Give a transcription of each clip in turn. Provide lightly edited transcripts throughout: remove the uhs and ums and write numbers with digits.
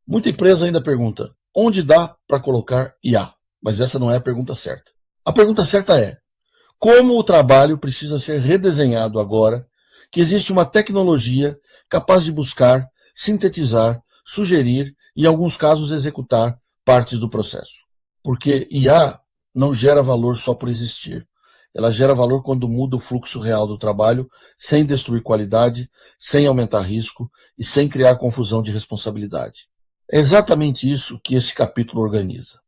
Muita empresa ainda pergunta, onde dá para colocar IA? Mas essa não é a pergunta certa. A pergunta certa é, como o trabalho precisa ser redesenhado agora que existe uma tecnologia capaz de buscar, sintetizar, sugerir e, em alguns casos, executar partes do processo? Porque IA não gera valor só por existir. Ela gera valor quando muda o fluxo real do trabalho, sem destruir qualidade, sem aumentar risco e sem criar confusão de responsabilidade. É exatamente isso que esse capítulo organiza.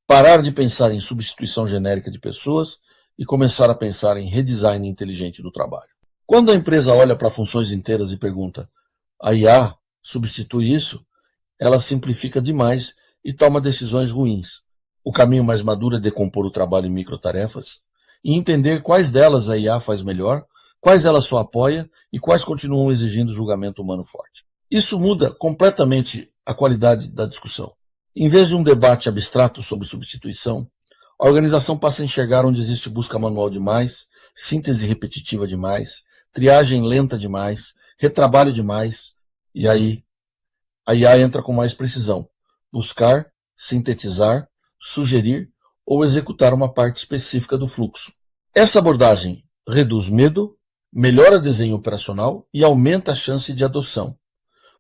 Parar de pensar em substituição genérica de pessoas e começar a pensar em redesign inteligente do trabalho. Quando a empresa olha para funções inteiras e pergunta, a IA substitui isso? Ela simplifica demais e toma decisões ruins. O caminho mais maduro é decompor o trabalho em microtarefas e entender quais delas a IA faz melhor, quais ela só apoia e quais continuam exigindo julgamento humano forte. Isso muda completamente a qualidade da discussão. Em vez de um debate abstrato sobre substituição, a organização passa a enxergar onde existe busca manual demais, síntese repetitiva demais, triagem lenta demais, retrabalho demais, e aí a IA entra com mais precisão. Buscar, sintetizar, sugerir ou executar uma parte específica do fluxo. Essa abordagem reduz medo, melhora desenho operacional e aumenta a chance de adoção.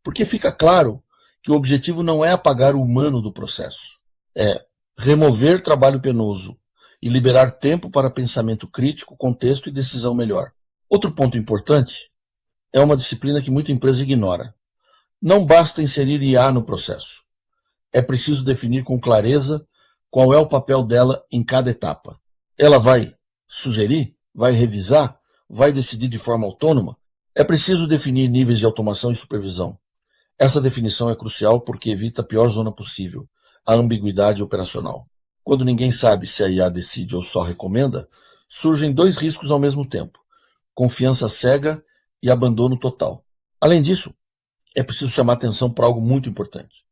Porque fica claro que o objetivo não é apagar o humano do processo, é remover trabalho penoso e liberar tempo para pensamento crítico, contexto e decisão melhor. Outro ponto importante é uma disciplina que muita empresa ignora. Não basta inserir IA no processo. É preciso definir com clareza qual é o papel dela em cada etapa. Ela vai sugerir? Vai revisar? Vai decidir de forma autônoma? É preciso definir níveis de automação e supervisão. Essa definição é crucial porque evita a pior zona possível, a ambiguidade operacional. Quando ninguém sabe se a IA decide ou só recomenda, surgem dois riscos ao mesmo tempo: confiança cega e abandono total. Além disso, é preciso chamar atenção para algo muito importante.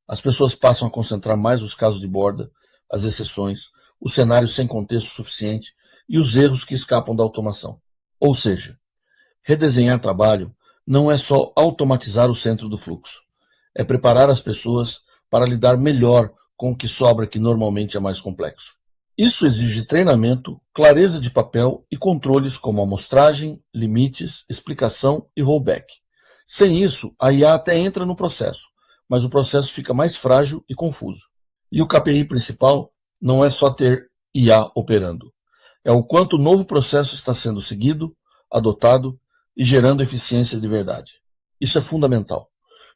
As pessoas passam a concentrar mais os casos de borda, as exceções, os cenários sem contexto suficiente e os erros que escapam da automação. Ou seja, redesenhar trabalho não é só automatizar o centro do fluxo. É preparar as pessoas para lidar melhor com o que sobra, que normalmente é mais complexo. Isso exige treinamento, clareza de papel e controles como amostragem, limites, explicação e rollback. Sem isso, a IA até entra no processo, mas o processo fica mais frágil e confuso. E o KPI principal não é só ter IA operando. É o quanto o novo processo está sendo seguido, adotado e gerando eficiência de verdade. Isso é fundamental,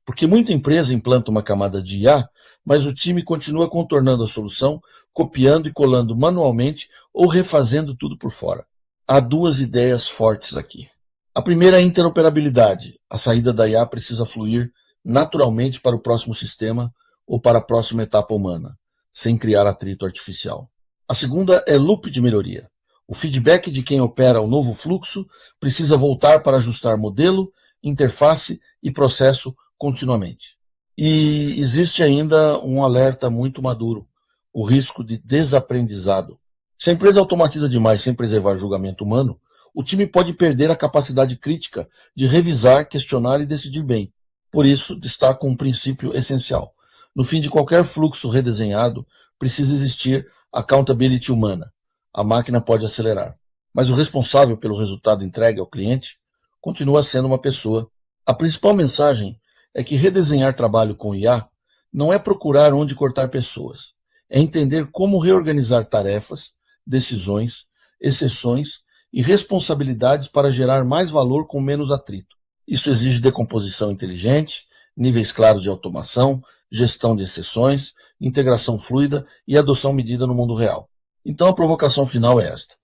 porque muita empresa implanta uma camada de IA, mas o time continua contornando a solução, copiando e colando manualmente ou refazendo tudo por fora. Há duas ideias fortes aqui. A primeira é a interoperabilidade. A saída da IA precisa fluir naturalmente para o próximo sistema ou para a próxima etapa humana, sem criar atrito artificial. A segunda é loop de melhoria. O feedback de quem opera o novo fluxo precisa voltar para ajustar modelo, interface e processo continuamente. E existe ainda um alerta muito maduro, o risco de desaprendizado. Se a empresa automatiza demais sem preservar julgamento humano, o time pode perder a capacidade crítica de revisar, questionar e decidir bem. Por isso, destaco um princípio essencial. No fim de qualquer fluxo redesenhado, precisa existir accountability humana. A máquina pode acelerar, mas o responsável pelo resultado entregue ao cliente continua sendo uma pessoa. A principal mensagem é que redesenhar trabalho com IA não é procurar onde cortar pessoas, é entender como reorganizar tarefas, decisões, exceções e responsabilidades para gerar mais valor com menos atrito. Isso exige decomposição inteligente, níveis claros de automação, gestão de exceções, integração fluida e adoção medida no mundo real. Então a provocação final é esta.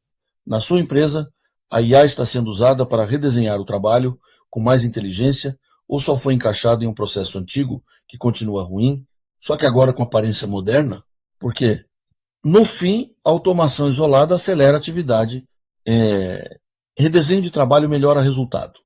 Na sua empresa, a IA está sendo usada para redesenhar o trabalho com mais inteligência ou só foi encaixado em um processo antigo que continua ruim, só que agora com aparência moderna? Porque, no fim, a automação isolada acelera a atividade, redesenho de trabalho melhora resultado.